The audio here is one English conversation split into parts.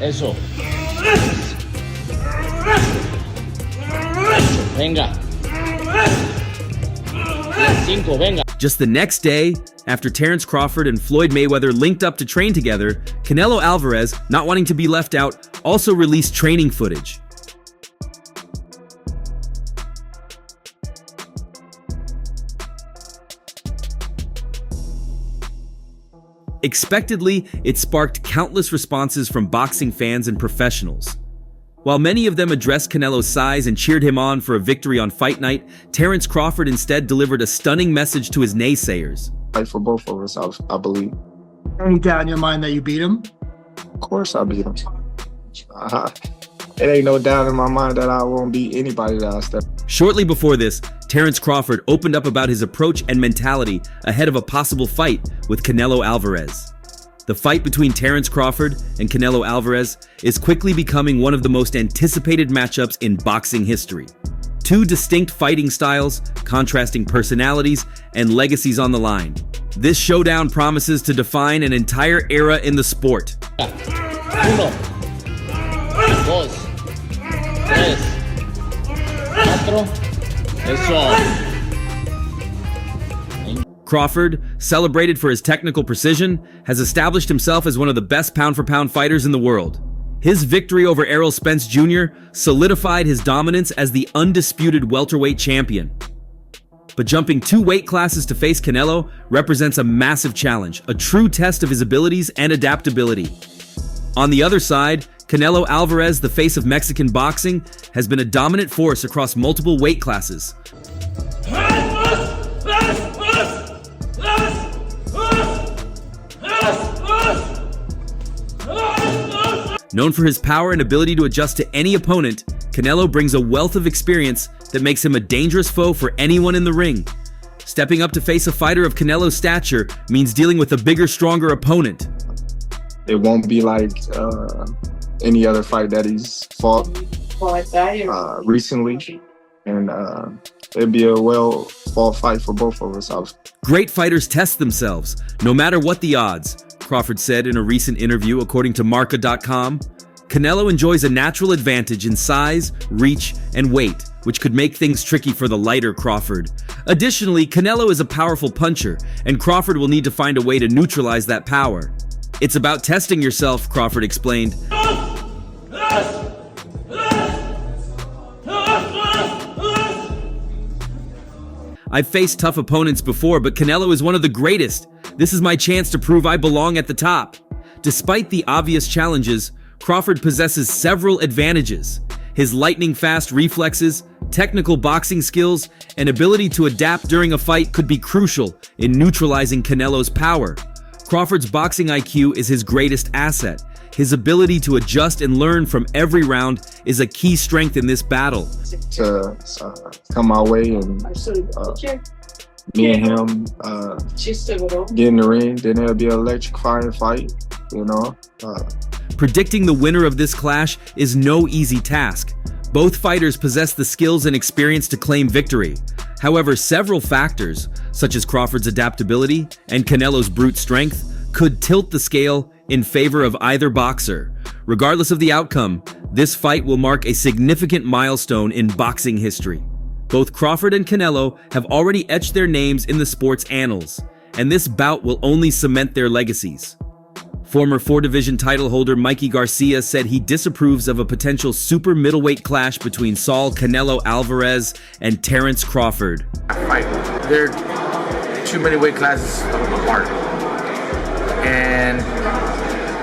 Eso. Venga. 5, venga. Just the next day, after Terence Crawford and Floyd Mayweather linked up to train together, Canelo Alvarez, not wanting to be left out, also released training footage. Expectedly, it sparked countless responses from boxing fans and professionals. While many of them addressed Canelo's size and cheered him on for a victory on fight night, Terence Crawford instead delivered a stunning message to his naysayers. Fight for both of us, I believe. Any doubt in your mind that you beat him? Of course I beat him. It ain't no doubt in my mind that I won't beat anybody that I step. Shortly before this, Terence Crawford opened up about his approach and mentality ahead of a possible fight with Canelo Alvarez. The fight between Terence Crawford and Canelo Alvarez is quickly becoming one of the most anticipated matchups in boxing history. Two distinct fighting styles, contrasting personalities, and legacies on the line. This showdown promises to define an entire era in the sport. 1, 2, 3, 4. Eso. Crawford, celebrated for his technical precision, has established himself as one of the best pound-for-pound fighters in the world. His victory over Errol Spence Jr. solidified his dominance as the undisputed welterweight champion. But jumping 2 weight classes to face Canelo represents a massive challenge, a true test of his abilities and adaptability. On the other side, Canelo Alvarez, the face of Mexican boxing, has been a dominant force across multiple weight classes. Known for his power and ability to adjust to any opponent, Canelo brings a wealth of experience that makes him a dangerous foe for anyone in the ring. Stepping up to face a fighter of Canelo's stature means dealing with a bigger, stronger opponent. It won't be like any other fight that he's fought recently, and it'd be a well-fought fight for both of us. Great fighters test themselves, no matter what the odds, Crawford said in a recent interview according to Marca.com. Canelo enjoys a natural advantage in size, reach, and weight, which could make things tricky for the lighter Crawford. Additionally, Canelo is a powerful puncher, and Crawford will need to find a way to neutralize that power. It's about testing yourself, Crawford explained. I've faced tough opponents before, but Canelo is one of the greatest. This is my chance to prove I belong at the top. Despite the obvious challenges, Crawford possesses several advantages. His lightning-fast reflexes, technical boxing skills, and ability to adapt during a fight could be crucial in neutralizing Canelo's power. Crawford's boxing IQ is his greatest asset. His ability to adjust and learn from every round is a key strength in this battle. To come my way and me and him get in the ring, then it'll be an electrifying fight, you know. Predicting the winner of this clash is no easy task. Both fighters possess the skills and experience to claim victory. However, several factors, such as Crawford's adaptability and Canelo's brute strength, could tilt the scale in favor of either boxer. Regardless of the outcome, this fight will mark a significant milestone in boxing history. Both Crawford and Canelo have already etched their names in the sport's annals, and this bout will only cement their legacies. Former 4-division title holder Mikey Garcia said he disapproves of a potential super middleweight clash between Saul Canelo Alvarez and Terence Crawford. They're too many weight classes apart. And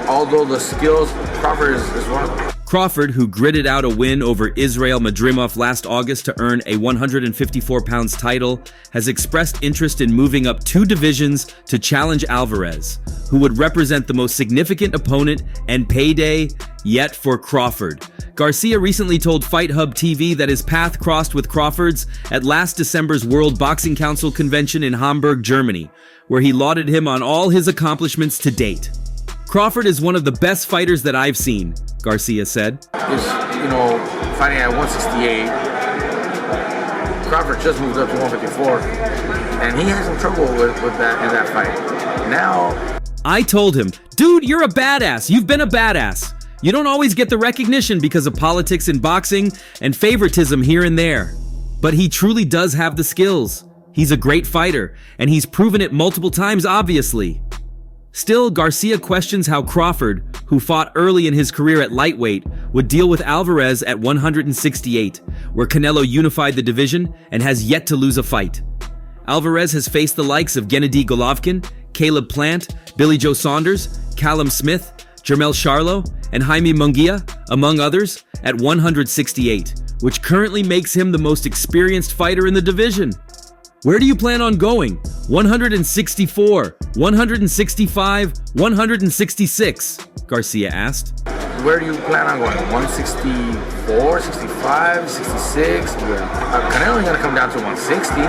although the skills, Crawford is one. Crawford, who gritted out a win over Israel Madrimov last August to earn a 154-pounds title, has expressed interest in moving up 2 divisions to challenge Alvarez, who would represent the most significant opponent and payday yet for Crawford. Garcia recently told Fight Hub TV that his path crossed with Crawford's at last December's World Boxing Council convention in Hamburg, Germany, where he lauded him on all his accomplishments to date. Crawford is one of the best fighters that I've seen, Garcia said. Is, fighting at 168. Crawford just moved up to 154, and he had some trouble with that in that fight. Now, I told him, dude, you're a badass. You've been a badass. You don't always get the recognition because of politics in boxing and favoritism here and there. But he truly does have the skills. He's a great fighter, and he's proven it multiple times, obviously. Still, Garcia questions how Crawford, who fought early in his career at lightweight, would deal with Alvarez at 168, where Canelo unified the division and has yet to lose a fight. Alvarez has faced the likes of Gennady Golovkin, Caleb Plant, Billy Joe Saunders, Callum Smith, Jermell Charlo, and Jaime Munguia, among others, at 168, which currently makes him the most experienced fighter in the division. Where do you plan on going? 164, 165, 166, Garcia asked. Where do you plan on going? 164, 65, 66? Canelo ain't gonna come down to 160.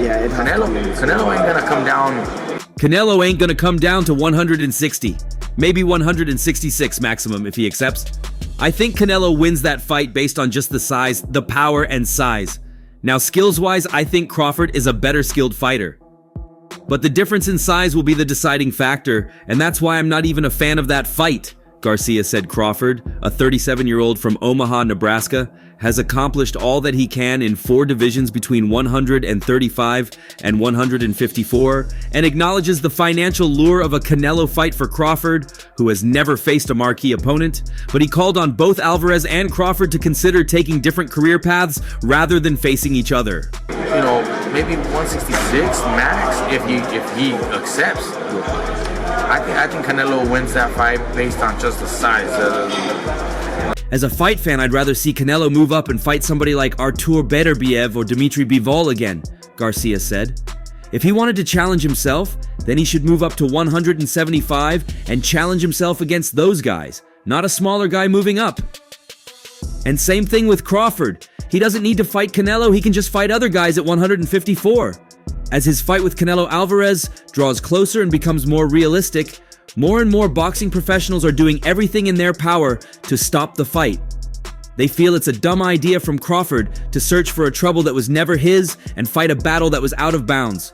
Yeah, Canelo ain't gonna come down. Canelo ain't gonna come down to 160. Maybe 166 maximum if he accepts. I think Canelo wins that fight based on just the size, the power and size. Now, skills-wise, I think Crawford is a better skilled fighter. But the difference in size will be the deciding factor, and that's why I'm not even a fan of that fight, Garcia said. Crawford, a 37-year-old from Omaha, Nebraska, has accomplished all that he can in 4 divisions between 135 and 154, and acknowledges the financial lure of a Canelo fight for Crawford, who has never faced a marquee opponent, but he called on both Alvarez and Crawford to consider taking different career paths rather than facing each other. You know, maybe 166 max if he accepts. I think Canelo wins that fight based on just the size. As a fight fan, I'd rather see Canelo move up and fight somebody like Artur Beterbiev or Dmitry Bivol again, Garcia said. If he wanted to challenge himself, then he should move up to 175 and challenge himself against those guys, not a smaller guy moving up. And same thing with Crawford. He doesn't need to fight Canelo, he can just fight other guys at 154. As his fight with Canelo Alvarez draws closer and becomes more realistic, more and more boxing professionals are doing everything in their power to stop the fight. They feel it's a dumb idea from Crawford to search for a trouble that was never his and fight a battle that was out of bounds.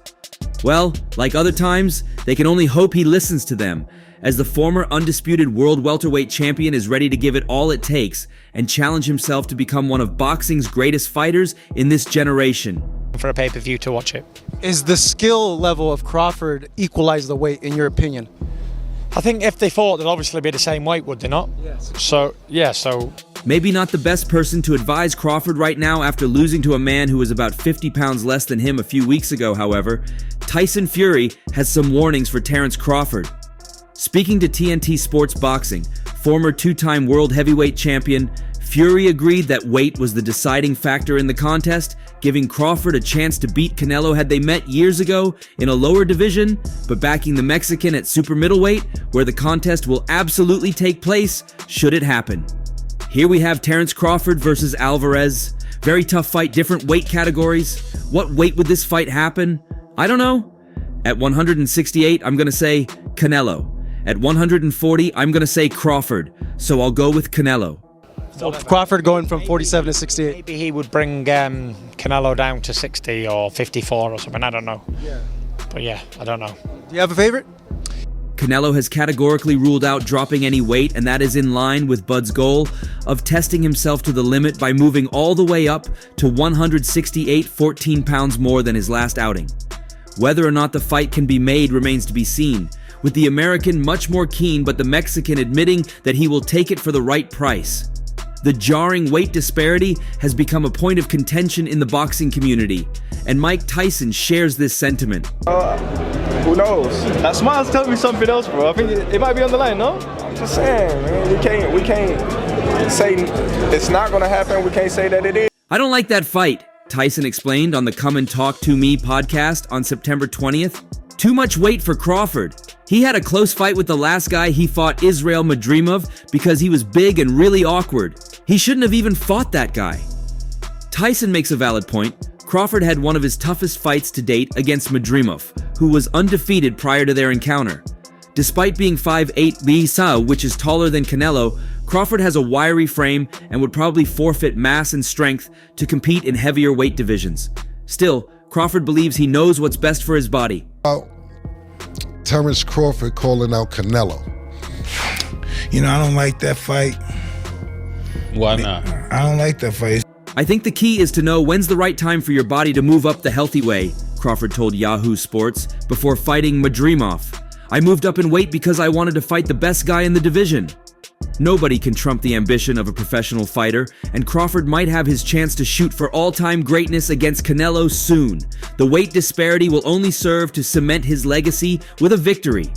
Well, like other times, they can only hope he listens to them, as the former undisputed world welterweight champion is ready to give it all it takes and challenge himself to become one of boxing's greatest fighters in this generation. For a pay-per-view to watch it. Is the skill level of Crawford equalize the weight, in your opinion? I think if they fought, they'd obviously be the same weight, would they not? Yes. So. Maybe not the best person to advise Crawford right now after losing to a man who was about 50 pounds less than him a few weeks ago, however. Tyson Fury has some warnings for Terence Crawford. Speaking to TNT Sports Boxing, former 2-time world heavyweight champion, Fury agreed that weight was the deciding factor in the contest, giving Crawford a chance to beat Canelo had they met years ago in a lower division, but backing the Mexican at super middleweight, where the contest will absolutely take place should it happen. Here we have Terence Crawford versus Alvarez. Very tough fight, different weight categories. What weight would this fight happen? I don't know. At 168, I'm gonna say Canelo. At 140, I'm gonna say Crawford, so I'll go with Canelo. So Crawford going from 47 to 68. Maybe he would bring Canelo down to 60 or 54 or something, I don't know. Yeah. But yeah, I don't know. Do you have a favorite? Canelo has categorically ruled out dropping any weight, and that is in line with Bud's goal of testing himself to the limit by moving all the way up to 168, 14 pounds more than his last outing. Whether or not the fight can be made remains to be seen, with the American much more keen but the Mexican admitting that he will take it for the right price. The jarring weight disparity has become a point of contention in the boxing community, and Mike Tyson shares this sentiment. Who knows? That smile's telling me something else, bro. I think it might be on the line, no? I'm just saying, man. We can't say it's not gonna happen. We can't say that it is. I don't like that fight, Tyson explained on the Come and Talk to Me podcast on September 20th. Too much weight for Crawford. He had a close fight with the last guy he fought, Israel Madrimov, because he was big and really awkward. He shouldn't have even fought that guy. Tyson makes a valid point. Crawford had one of his toughest fights to date against Madrimov, who was undefeated prior to their encounter. Despite being 5'8", Bisa, which is taller than Canelo, Crawford has a wiry frame and would probably forfeit mass and strength to compete in heavier weight divisions. Still, Crawford believes he knows what's best for his body. Terence Crawford calling out Canelo. You know, I don't like that fight. Why not? I don't like that fight. I think the key is to know when's the right time for your body to move up the healthy way, Crawford told Yahoo Sports before fighting Madrimov. I moved up in weight because I wanted to fight the best guy in the division. Nobody can trump the ambition of a professional fighter, and Crawford might have his chance to shoot for all-time greatness against Canelo soon. The weight disparity will only serve to cement his legacy with a victory.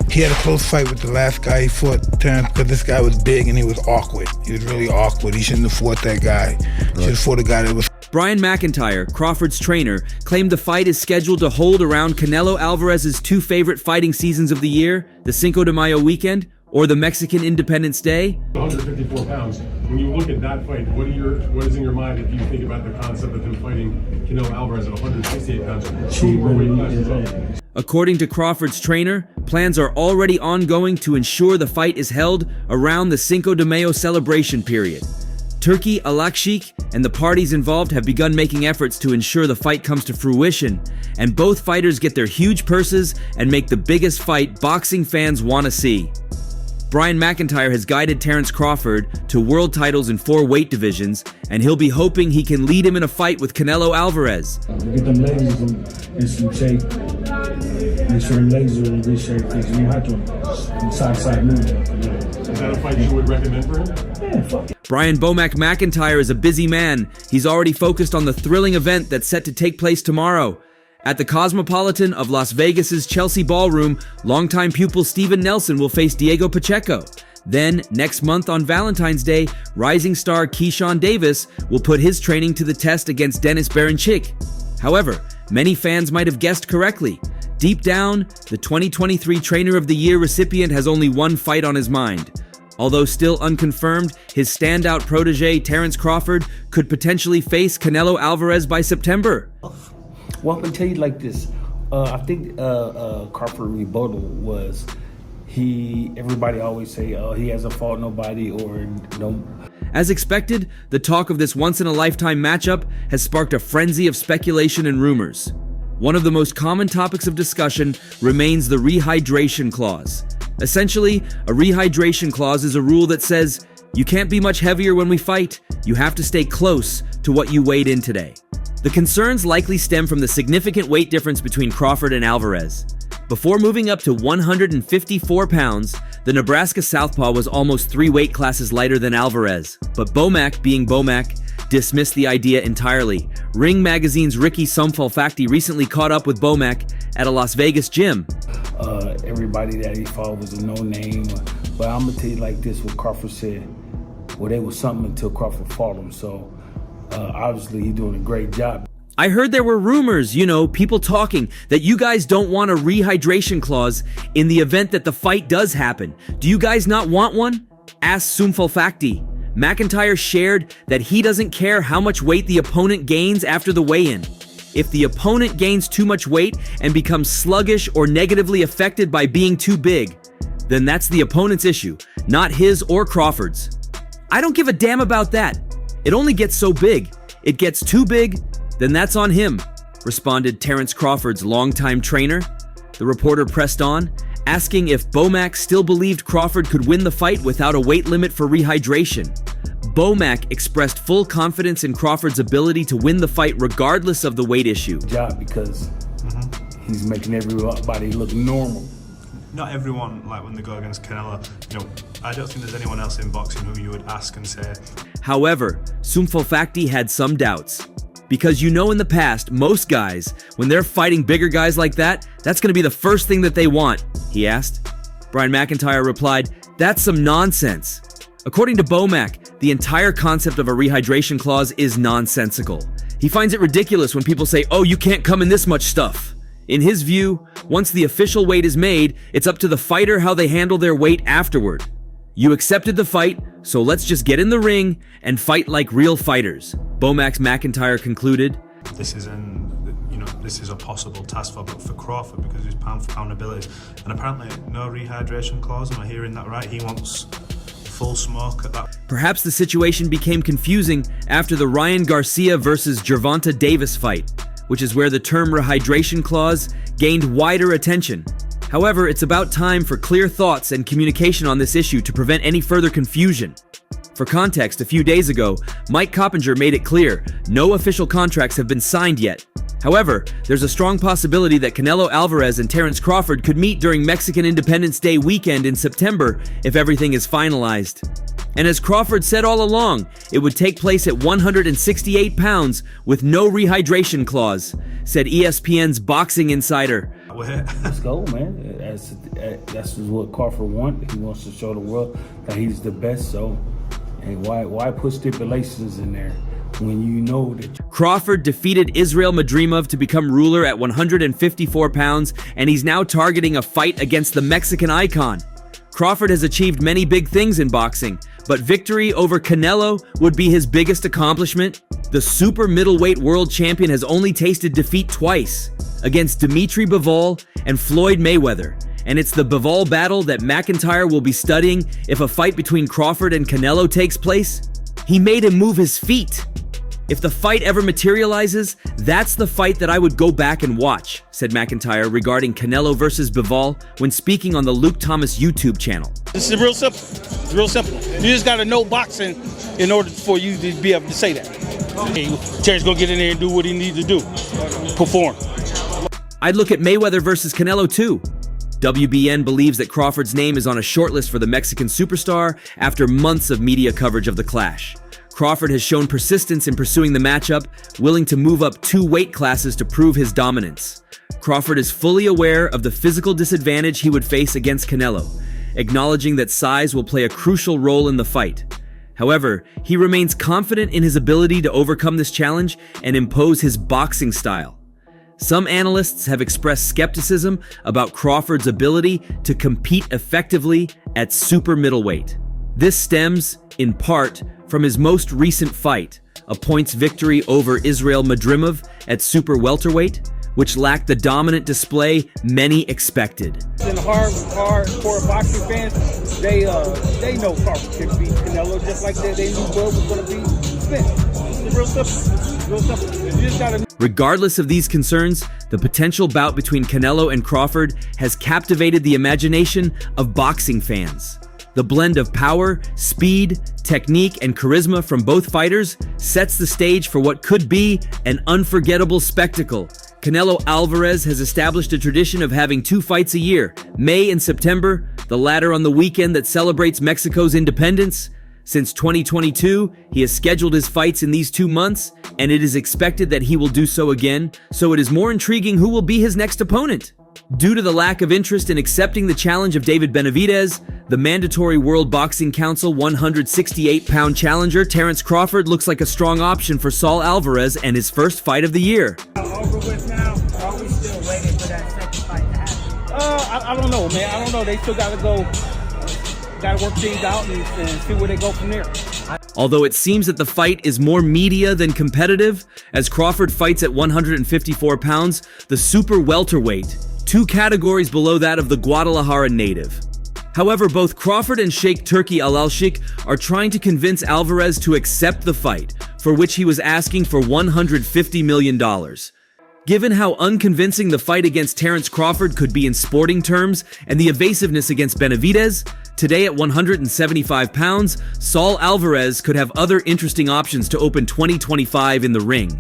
He had a close fight with the last guy he fought, Terence, because this guy was big and he was awkward. He was really awkward. He shouldn't have fought that guy. He should have fought a guy that was... Brian McIntyre, Crawford's trainer, claimed the fight is scheduled to hold around Canelo Alvarez's two favorite fighting seasons of the year, the Cinco de Mayo weekend or the Mexican Independence Day. 154 pounds. When you look at that fight, what is in your mind if you think about the concept of him fighting Canelo Alvarez at 168 pounds? Two more weight classes up. According to Crawford's trainer, plans are already ongoing to ensure the fight is held around the Cinco de Mayo celebration period. Turki Al-Sheikh and the parties involved have begun making efforts to ensure the fight comes to fruition, and both fighters get their huge purses and make the biggest fight boxing fans want to see. Brian McIntyre has guided Terence Crawford to world titles in 4 weight divisions, and he'll be hoping he can lead him in a fight with Canelo Alvarez. Get them legs in some shape. Make sure your legs are in good shape because you have to side movement. Is that a fight you would recommend for him? Yeah, fuck it. Brian Bomac McIntyre is a busy man. He's already focused on the thrilling event that's set to take place tomorrow. At the Cosmopolitan of Las Vegas's Chelsea Ballroom, longtime pupil Steven Nelson will face Diego Pacheco. Then, next month on Valentine's Day, rising star Keyshawn Davis will put his training to the test against Denis Berinchyk. However, many fans might have guessed correctly. Deep down, the 2023 Trainer of the Year recipient has only one fight on his mind. Although still unconfirmed, his standout protege Terence Crawford could potentially face Canelo Alvarez by September. Well, I'm gonna tell you like this. I think Crawford rebuttal was everybody always say he hasn't fought nobody or no. As expected, the talk of this once-in-a-lifetime matchup has sparked a frenzy of speculation and rumors. One of the most common topics of discussion remains the rehydration clause. Essentially, a rehydration clause is a rule that says, you can't be much heavier when we fight, you have to stay close to what you weighed in today. The concerns likely stem from the significant weight difference between Crawford and Alvarez. Before moving up to 154 pounds, the Nebraska Southpaw was almost 3 weight classes lighter than Alvarez, but Bomac, being Bomac, dismissed the idea entirely. Ring Magazine's Ricky Somfalfakti recently caught up with Bomac at a Las Vegas gym. Everybody that he fought was a no-name, but I'm gonna tell you like this, what Crawford said. Well, they was something until Crawford fought him, so obviously he's doing a great job. I heard there were rumors, people talking, that you guys don't want a rehydration clause in the event that the fight does happen. Do you guys not want one? Asked Somfalfakti. McIntyre shared that he doesn't care how much weight the opponent gains after the weigh-in. If the opponent gains too much weight and becomes sluggish or negatively affected by being too big, then that's the opponent's issue, not his or Crawford's. I don't give a damn about that. It only gets so big. It gets too big, then that's on him, responded Terence Crawford's longtime trainer. The reporter pressed on, asking if Bomac still believed Crawford could win the fight without a weight limit for rehydration. Bomac expressed full confidence in Crawford's ability to win the fight regardless of the weight issue. Job because he's making everybody look normal. Not everyone, like when they go against Canelo, I don't think there's anyone else in boxing who you would ask and say. However, Somfalfakti had some doubts. Because in the past, most guys, when they're fighting bigger guys like that, that's going to be the first thing that they want, he asked. Brian McIntyre replied, that's some nonsense. According to Bomac, the entire concept of a rehydration clause is nonsensical. He finds it ridiculous when people say, oh, you can't come in this much stuff. In his view, once the official weight is made, it's up to the fighter how they handle their weight afterward. You accepted the fight, so let's just get in the ring and fight like real fighters, Bomac McIntyre concluded. This is a possible task for Crawford because of his pound-for-pound abilities. And apparently no rehydration clause, am I hearing that right? He wants full smoke at that. Perhaps the situation became confusing after the Ryan Garcia versus Gervonta Davis fight, which is where the term rehydration clause gained wider attention. However, it's about time for clear thoughts and communication on this issue to prevent any further confusion. For context, a few days ago, Mike Coppinger made it clear no official contracts have been signed yet. However, there's a strong possibility that Canelo Alvarez and Terence Crawford could meet during Mexican Independence Day weekend in September if everything is finalized. And as Crawford said all along, it would take place at 168 pounds with no rehydration clause, said ESPN's boxing insider. Let's go, man. That's what Crawford wants. He wants to show the world that he's the best. So, and why put stipulations in there when you know that? Crawford defeated Israel Madrimov to become ruler at 154 pounds, and he's now targeting a fight against the Mexican icon. Crawford has achieved many big things in boxing, but victory over Canelo would be his biggest accomplishment. The super middleweight world champion has only tasted defeat twice, against Dimitri Bivol and Floyd Mayweather, and it's the Bivol battle that McIntyre will be studying if a fight between Crawford and Canelo takes place. He made him move his feet. If the fight ever materializes, that's the fight that I would go back and watch, said McIntyre regarding Canelo versus Bivol when speaking on the Luke Thomas YouTube channel. This is real simple. It's real simple. You just got to know boxing in order for you to be able to say that. Hey, Terry's going to get in there and do what he needs to do. Perform. I'd look at Mayweather versus Canelo too. WBN believes that Crawford's name is on a shortlist for the Mexican superstar after months of media coverage of the clash. Crawford has shown persistence in pursuing the matchup, willing to move up 2 weight classes to prove his dominance. Crawford is fully aware of the physical disadvantage he would face against Canelo, acknowledging that size will play a crucial role in the fight. However, he remains confident in his ability to overcome this challenge and impose his boxing style. Some analysts have expressed skepticism about Crawford's ability to compete effectively at super middleweight. This stems, in part, from his most recent fight, a points victory over Israel Madrimov at super welterweight, which lacked the dominant display many expected. And hardcore boxing fans, they know Crawford can beat Canelo just like they knew Will was going to beat Smith. It's real simple. Real simple. You just gotta. Regardless of these concerns, the potential bout between Canelo and Crawford has captivated the imagination of boxing fans. The blend of power, speed, technique, and charisma from both fighters sets the stage for what could be an unforgettable spectacle. Canelo Alvarez has established a tradition of having 2 fights a year, May and September, the latter on the weekend that celebrates Mexico's independence. Since 2022, he has scheduled his fights in these 2 months, and it is expected that he will do so again, so it is more intriguing who will be his next opponent. Due to the lack of interest in accepting the challenge of David Benavidez, the mandatory World Boxing Council 168-pound challenger Terence Crawford looks like a strong option for Saul Alvarez and his first fight of the year. Over with now. Are we still waiting for that second fight to happen? I don't know, man. I don't know. They still got to work things out and see where they go from there. Although it seems that the fight is more media than competitive, as Crawford fights at 154 pounds, the super welterweight, 2 categories below that of the Guadalajara native. However, both Crawford and Sheikh Turki Al-Sheikh are trying to convince Alvarez to accept the fight, for which he was asking for $150 million. Given how unconvincing the fight against Terence Crawford could be in sporting terms and the evasiveness against Benavidez, today at 175 pounds, Saul Alvarez could have other interesting options to open 2025 in the ring.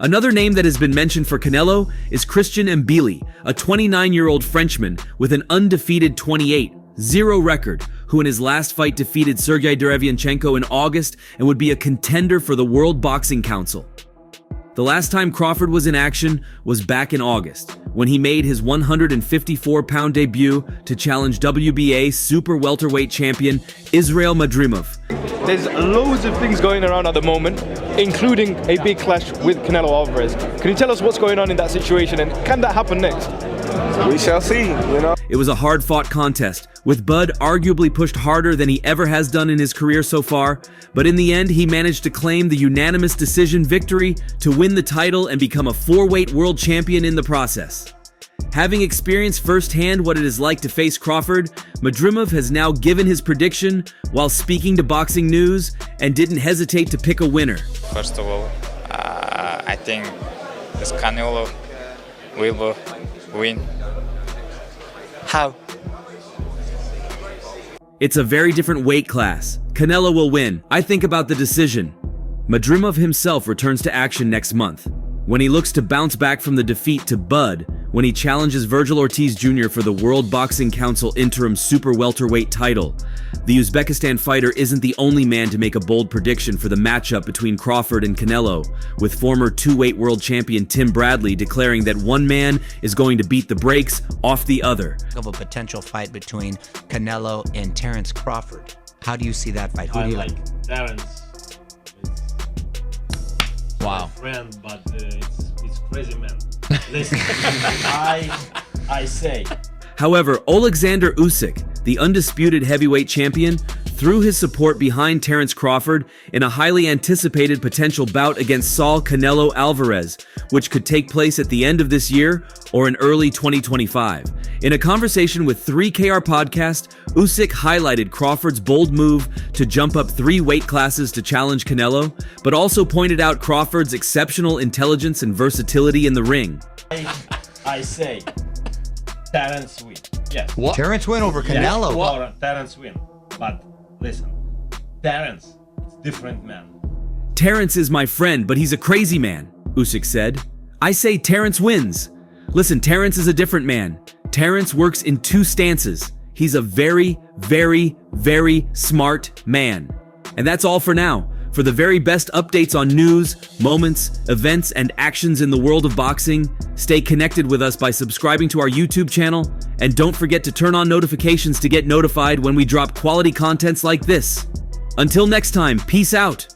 Another name that has been mentioned for Canelo is Christian Mbili, a 29-year-old Frenchman with an undefeated 28-0 record, who in his last fight defeated Sergey Derevyanchenko in August and would be a contender for the World Boxing Council. The last time Crawford was in action was back in August, when he made his 154-pound debut to challenge WBA super welterweight champion Israel Madrimov. There's loads of things going around at the moment, including a big clash with Canelo Alvarez. Can you tell us what's going on in that situation, and can that happen next? We shall see, you know. It was a hard-fought contest, with Bud arguably pushed harder than he ever has done in his career so far, but in the end he managed to claim the unanimous decision victory to win the title and become a 4-weight world champion in the process. Having experienced firsthand what it is like to face Crawford, Madrimov has now given his prediction while speaking to Boxing News and didn't hesitate to pick a winner. First of all, I think this Canelo will win. How? It's a very different weight class. Canelo will win. I think about the decision. Madrimov himself returns to action next month, when he looks to bounce back from the defeat to Bud when he challenges Virgil Ortiz Jr. for the World Boxing Council interim super welterweight title. The Uzbekistan fighter isn't the only man to make a bold prediction for the matchup between Crawford and Canelo, with former two-weight world champion Tim Bradley declaring that one man is going to beat the brakes off the other. Of a potential fight between Canelo and Terence Crawford. How do you see that fight? Who do you like? Terence. Wow. Friend, but it's crazy, man. Listen, I say. However, Alexander Usyk, the undisputed heavyweight champion, threw his support behind Terence Crawford in a highly anticipated potential bout against Saul Canelo Alvarez, which could take place at the end of this year or in early 2025. In a conversation with 3KR Podcast, Usyk highlighted Crawford's bold move to jump up 3 weight classes to challenge Canelo, but also pointed out Crawford's exceptional intelligence and versatility in the ring. I say Terence win. Yes. What? Terence win over Canelo? Yes, Terence win. But listen, Terence is different man. Terence is my friend, but he's a crazy man, Usyk said. I say Terence wins. Listen, Terence is a different man. Terence works in 2 stances. He's a very, very, very smart man. And that's all for now. For the very best updates on news, moments, events, and actions in the world of boxing, stay connected with us by subscribing to our YouTube channel, and don't forget to turn on notifications to get notified when we drop quality contents like this. Until next time, peace out.